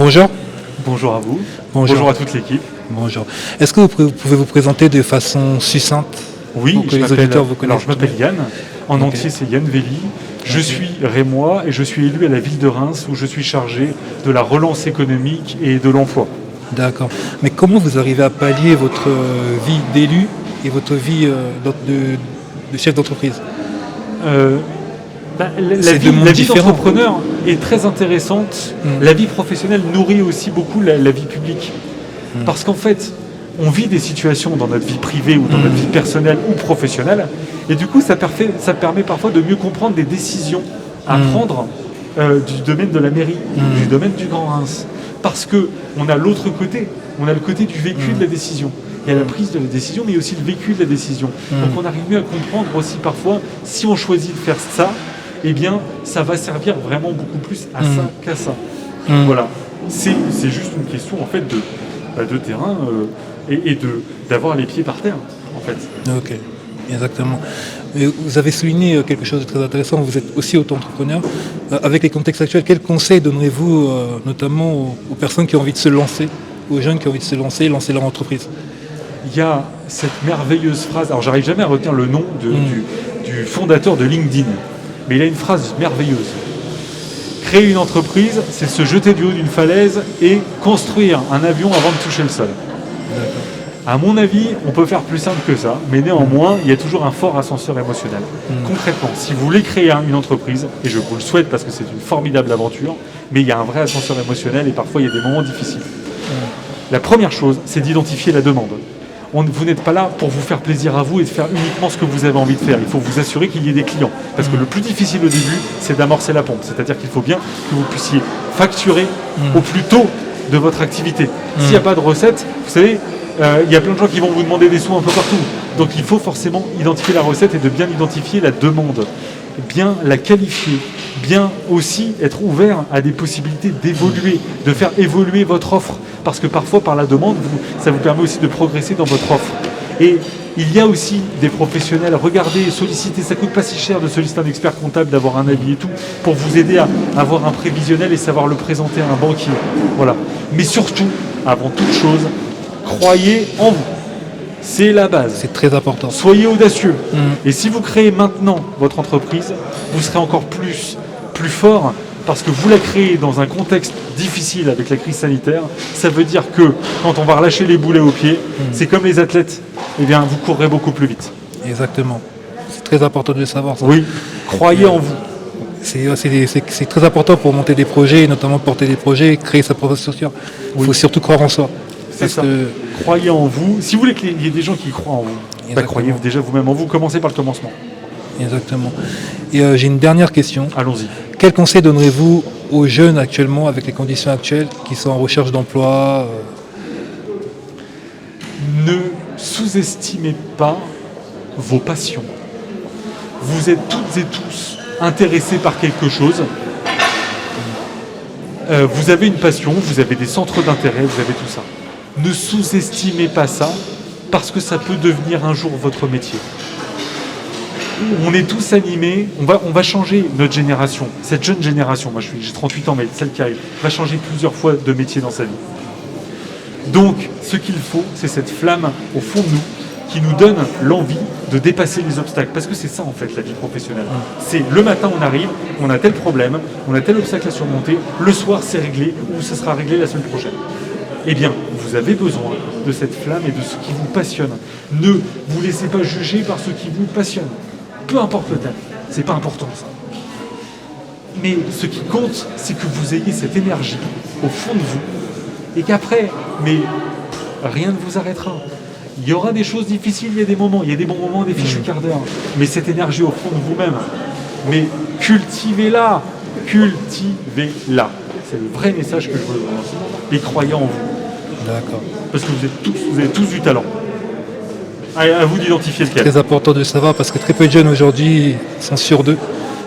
Bonjour. Bonjour à vous. Bonjour. Bonjour à toute l'équipe. Bonjour. Est-ce que vous pouvez vous présenter de façon succincte Oui, pour que les auditeurs vous connaissent? je m'appelle Yann. En entier, c'est Yann Velli. Je suis rémois et je suis élu à la ville de Reims où je suis chargé de la relance économique et de l'emploi. D'accord. Mais comment vous arrivez à pallier votre vie d'élu et votre vie de chef d'entreprise? La vie d'entrepreneur est très intéressante. La vie professionnelle nourrit aussi beaucoup la vie publique. Parce qu'en fait, on vit des situations dans notre vie privée ou dans notre vie personnelle ou professionnelle. Et du coup, ça permet parfois de mieux comprendre des décisions à prendre du domaine de la mairie, du domaine du Grand Reims. Parce qu'on a l'autre côté, on a le côté du vécu de la décision. Il y a la prise de la décision, mais aussi le vécu de la décision. Donc on arrive mieux à comprendre aussi parfois, si on choisit de faire ça, eh bien, ça va servir vraiment beaucoup plus à ça qu'à ça. Voilà. C'est juste une question, en fait, de terrain et d'avoir les pieds par terre, en fait. Ok, exactement. Et vous avez souligné quelque chose de très intéressant, vous êtes aussi auto-entrepreneur. Avec les contextes actuels, quels conseils donnerez-vous notamment aux personnes qui ont envie de se lancer, aux jeunes qui ont envie de se lancer leur entreprise? Il y a cette merveilleuse phrase, alors j'arrive jamais à retenir le nom du fondateur de LinkedIn, mais il a une phrase merveilleuse. Créer une entreprise, c'est se jeter du haut d'une falaise et construire un avion avant de toucher le sol. À mon avis, on peut faire plus simple que ça, mais néanmoins, il y a toujours un fort ascenseur émotionnel. Concrètement, si vous voulez créer une entreprise, et je vous le souhaite parce que c'est une formidable aventure, mais il y a un vrai ascenseur émotionnel et parfois il y a des moments difficiles. La première chose, c'est d'identifier la demande. Vous n'êtes pas là pour vous faire plaisir à vous et de faire uniquement ce que vous avez envie de faire. Il faut vous assurer qu'il y ait des clients. Parce que le plus difficile au début, c'est d'amorcer la pompe. C'est-à-dire qu'il faut bien que vous puissiez facturer au plus tôt de votre activité. S'il n'y a pas de recette, vous savez, il y a plein de gens qui vont vous demander des sous un peu partout. Donc il faut forcément identifier la recette et de bien identifier la demande. Bien la qualifier. Bien aussi être ouvert à des possibilités d'évoluer, de faire évoluer votre offre. Parce que parfois, par la demande, ça vous permet aussi de progresser dans votre offre. Et il y a aussi des professionnels, regardez, sollicitez, ça ne coûte pas si cher de solliciter un expert comptable, d'avoir un avis et tout, pour vous aider à avoir un prévisionnel et savoir le présenter à un banquier. Voilà. Mais surtout, avant toute chose, croyez en vous. C'est la base. C'est très important. Soyez audacieux. Et si vous créez maintenant votre entreprise, vous serez encore plus fort parce que vous la créez dans un contexte difficile avec la crise sanitaire. Ça veut dire que quand on va relâcher les boulets aux pieds, c'est comme les athlètes, eh bien, vous courrez beaucoup plus vite. Exactement. C'est très important de le savoir. Ça. Oui, croyez en vous. C'est très important pour monter des projets, notamment porter des projets, créer sa propre structure. Il faut surtout croire en soi. C'est ça. Croyez en vous. Si vous voulez qu'il y ait des gens qui croient en vous, croyez déjà vous-même en vous. Commencez par le commencement. Exactement. Et j'ai une dernière question. Allons-y. Quel conseil donnerez-vous aux jeunes actuellement, avec les conditions actuelles, qui sont en recherche d'emploi Ne sous-estimez pas vos passions. Vous êtes toutes et tous intéressés par quelque chose. Vous avez une passion, vous avez des centres d'intérêt, vous avez tout ça. Ne sous-estimez pas ça, parce que ça peut devenir un jour votre métier. On est tous animés, on va changer notre génération, cette jeune génération, moi j'ai 38 ans, mais celle qui arrive, va changer plusieurs fois de métier dans sa vie. Donc, ce qu'il faut, c'est cette flamme au fond de nous, qui nous donne l'envie de dépasser les obstacles. Parce que c'est ça, en fait, la vie professionnelle. C'est le matin, on arrive, on a tel problème, on a tel obstacle à surmonter, le soir, c'est réglé, ou ça sera réglé la semaine prochaine. Eh bien, vous avez besoin de cette flamme et de ce qui vous passionne. Ne vous laissez pas juger par ce qui vous passionne. Peu importe le thème, c'est pas important ça. Mais ce qui compte, c'est que vous ayez cette énergie au fond de vous et qu'après, rien ne vous arrêtera. Il y aura des choses difficiles, il y a des moments, il y a des bons moments, des fichus quarts d'heure. Mais cette énergie au fond de vous-même, mais cultivez-la. Cultivez-la. C'est le vrai message que je veux vous lancer. Et croyez en vous. D'accord. Parce que vous avez tous du talent. À vous d'identifier lequel. C'est très important de le savoir parce que très peu de jeunes aujourd'hui sont sûrs d'eux,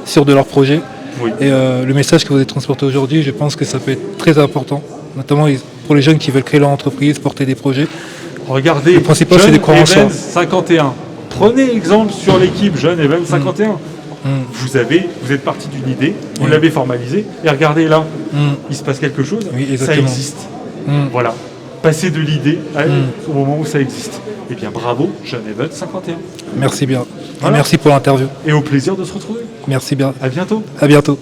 sûrs de leur projet. Oui. Et le message que vous avez transporté aujourd'hui, je pense que ça peut être très important, notamment pour les jeunes qui veulent créer leur entreprise, porter des projets. Regardez, le principal, c'est des croire en soi. 51. Prenez exemple sur l'équipe Jeune Event 51. Vous êtes parti d'une idée, vous l'avez formalisée, et regardez là, il se passe quelque chose, Oui, ça exactement. existe. Voilà. Passer de l'idée au moment où ça existe. Eh bien, bravo, John Evans 51. Merci bien. Et Voilà. merci pour l'interview. Et au plaisir de se retrouver. Merci bien. À bientôt. À bientôt.